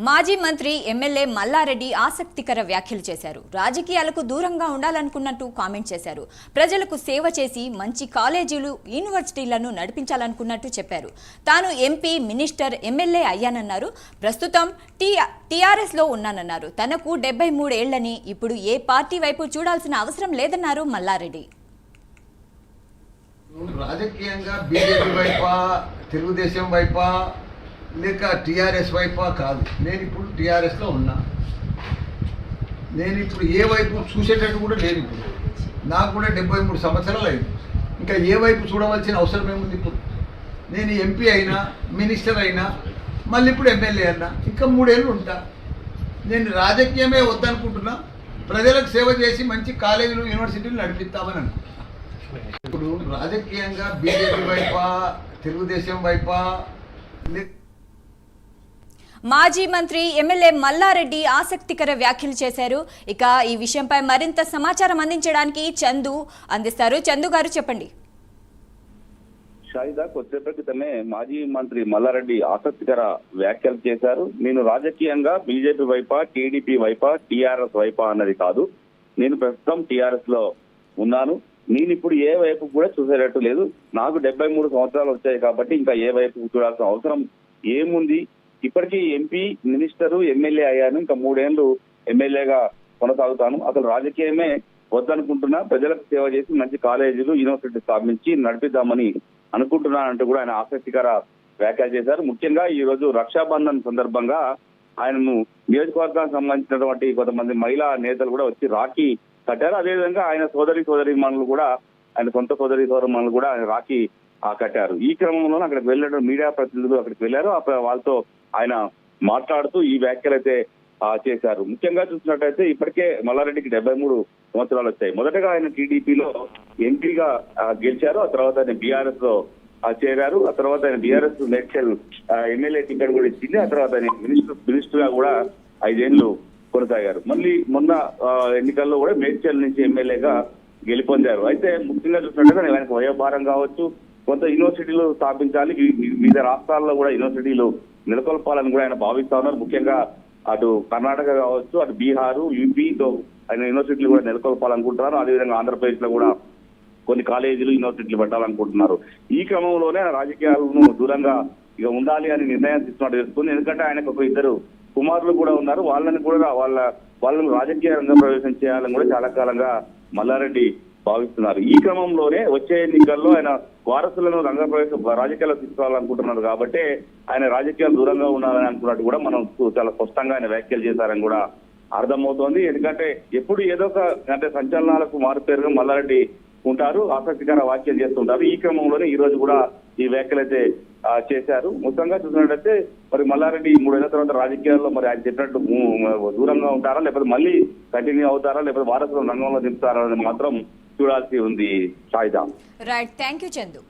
మాజీ మంత్రి ఎమ్మెల్యే మల్లారెడ్డి ఆసక్తికర వ్యాఖ్యలు చేశారు. రాజకీయాలకు దూరంగా ఉండాలనుకున్నట్టు కామెంట్ చేశారు. ప్రజలకు సేవ చేసి మంచి కాలేజీలు, యూనివర్సిటీలను నడిపించాలనుకున్నట్టు చెప్పారు. తాను ఎంపీ, మినిస్టర్, ఎమ్మెల్యే అయ్యానన్నారు. ప్రస్తుతం టీఆర్ఎస్ లో ఉన్నానన్నారు. తనకు 73 ఏళ్లని, ఇప్పుడు ఏ పార్టీ వైపు చూడాల్సిన అవసరం లేదన్నారు మల్లారెడ్డి. రాజకీయంగా బీజేపీ వైపా, తెలుగుదేశం వైపా లేక టీఆర్ఎస్ వైపా కాదు. నేను ఇప్పుడు టీఆర్ఎస్లో ఉన్నా. నేను ఇప్పుడు ఏ వైపు చూసేటట్టు కూడా లేదు. ఇప్పుడు నాకు కూడా 73 సంవత్సరాలు అయింది. ఇంకా ఏ వైపు చూడవలసిన అవసరం ఏముంది? ఇప్పుడు నేను ఎంపీ అయినా, మినిస్టర్ అయినా, మళ్ళీ ఇప్పుడు ఎమ్మెల్యే అయినా, ఇంకా 3 ఏళ్ళు ఉంటా. నేను రాజకీయమే వద్దనుకుంటున్నా. ప్రజలకు సేవ చేసి మంచి కాలేజీలు, యూనివర్సిటీలు నడిపిస్తామని అనుకుంటున్నా. ఇప్పుడు రాజకీయంగా బీజేపీ వైపా, తెలుగుదేశం వైపా మాజీ మంత్రి ఎమ్మెల్యే మల్లారెడ్డి ఆసక్తికర వ్యాఖ్యలు చేశారు. ఇక ఈ విషయంపై మరింత సమాచారం అందించడానికి చందు అందిస్తారు. చందు గారు చెప్పండి. షాహిదా, కొద్దిసేపటి క్రితమే మాజీ మంత్రి మల్లారెడ్డి ఆసక్తికర వ్యాఖ్యలు చేశారు. నేను రాజకీయంగా బీజేపీ వైపా, టీడీపీ వైపా, టీఆర్ఎస్ వైపా అన్నది కాదు. నేను ప్రస్తుతం టీఆర్ఎస్ లో ఉన్నాను. నేను ఇప్పుడు ఏ వైపు కూడా చూసేటట్టు లేదు. నాకు 73 సంవత్సరాలు వచ్చాయి కాబట్టి ఇంకా ఏ వైపు చూడాల్సిన అవసరం ఏముంది? ఇప్పటికీ ఎంపీ, మినిస్టరు, ఎమ్మెల్యే అయ్యాను. ఇంకా 3 ఏళ్లు ఎమ్మెల్యేగా కొనసాగుతాను. అసలు రాజకీయమే వద్దనుకుంటున్నా. ప్రజలకు సేవ చేసి మంచి కాలేజీలు, యూనివర్సిటీ స్థాపించి నడిపిద్దామని అనుకుంటున్నానంటూ కూడా ఆయన ఆసక్తికర వ్యాఖ్యలు చేశారు. ముఖ్యంగా ఈ రోజు రక్షాబంధన్ సందర్భంగా ఆయనను నియోజకవర్గానికి సంబంధించినటువంటి కొంతమంది మహిళా నేతలు కూడా వచ్చి రాఖీ కట్టారు. అదేవిధంగా ఆయన సోదరీమణులు కూడా, ఆయన సొంత సోదరీమణులు కూడా ఆయన రాఖీ కట్టారు. ఈ క్రమంలో అక్కడికి వెళ్ళడం మీడియా ప్రతినిధులు అక్కడికి వెళ్ళారు. వాళ్ళతో ఆయన మాట్లాడుతూ ఈ వ్యాఖ్యలు అయితే చేశారు. ముఖ్యంగా చూసినట్టయితే ఇప్పటికే మల్లారెడ్డికి 73 సంవత్సరాలు వచ్చాయి. మొదటగా ఆయన టీడీపీలో ఎంపీగా గెలిచారు. ఆ తర్వాత ఆయన బీఆర్ఎస్ లో చేరారు. ఆ తర్వాత ఆయన బీఆర్ఎస్ మేడ్చల్ ఎమ్మెల్యే టికెట్ కూడా ఇచ్చింది. ఆ తర్వాత ఆయన మినిస్టర్ గా కూడా 5 ఏళ్లు కొనసాగారు. మళ్ళీ మొన్న ఎన్నికల్లో కూడా మేడ్చల్ నుంచి ఎమ్మెల్యేగా గెలుపొందారు. అయితే ముఖ్యంగా చూసినట్టుగా ఆయనకు వయోభారం కావచ్చు, కొంత యూనివర్సిటీలు స్థాపించాలి, వివిధ రాష్ట్రాల్లో కూడా యూనివర్సిటీలు నెలకొల్పాలని కూడా ఆయన భావిస్తా ఉన్నారు. ముఖ్యంగా అటు కర్ణాటక కావచ్చు, అటు బీహారు, యూపీతో ఆయన యూనివర్సిటీలు కూడా నెలకొల్పాలనుకుంటున్నారు. అదేవిధంగా ఆంధ్రప్రదేశ్ లో కూడా కొన్ని కాలేజీలు, యూనివర్సిటీలు పెట్టాలనుకుంటున్నారు. ఈ క్రమంలోనే రాజకీయాలను దూరంగా ఇక ఉండాలి అని నిర్ణయం తీసుకున్నట్టు తెలుస్తుంది. ఎందుకంటే ఆయనకు ఒక 2 కుమారులు కూడా ఉన్నారు. వాళ్ళని కూడా వాళ్ళని రాజకీయ రంగ ప్రవేశం చేయాలని కూడా చాలా కాలంగా మల్లారెడ్డి భావిస్తున్నారు. ఈ క్రమంలోనే వచ్చే ఎన్నికల్లో ఆయన వారసులను రాజకీయాల్లో తీసుకోవాలనుకుంటున్నారు. కాబట్టి ఆయన రాజకీయాలు దూరంగా ఉండాలని అనుకున్నట్టు కూడా మనం చాలా స్పష్టంగా ఆయన వ్యాఖ్యలు చేశారని కూడా అర్థమవుతోంది. ఎందుకంటే ఎప్పుడు ఏదో ఒక సంచలనాలకు మారుపేరుగా మల్లారెడ్డి ఉంటారు, ఆసక్తికర వ్యాఖ్యలు చేస్తుంటారు. ఈ క్రమంలోనే ఈ రోజు కూడా ఈ వ్యాఖ్యలు అయితే చేశారు. మొత్తంగా చూసినట్టయితే మరి మల్లారెడ్డి 3 ఏళ్ల తర్వాత రాజకీయాల్లో మరి ఆయన చెప్పినట్టు దూరంగా ఉంటారా, లేకపోతే మళ్ళీ కంటిన్యూ అవుతారా, లేకపోతే వారసులను రంగంలో దింపుతారా అనేది మాత్రం చూడాల్సి ఉంది. Shaida. Right, thank you Chandu.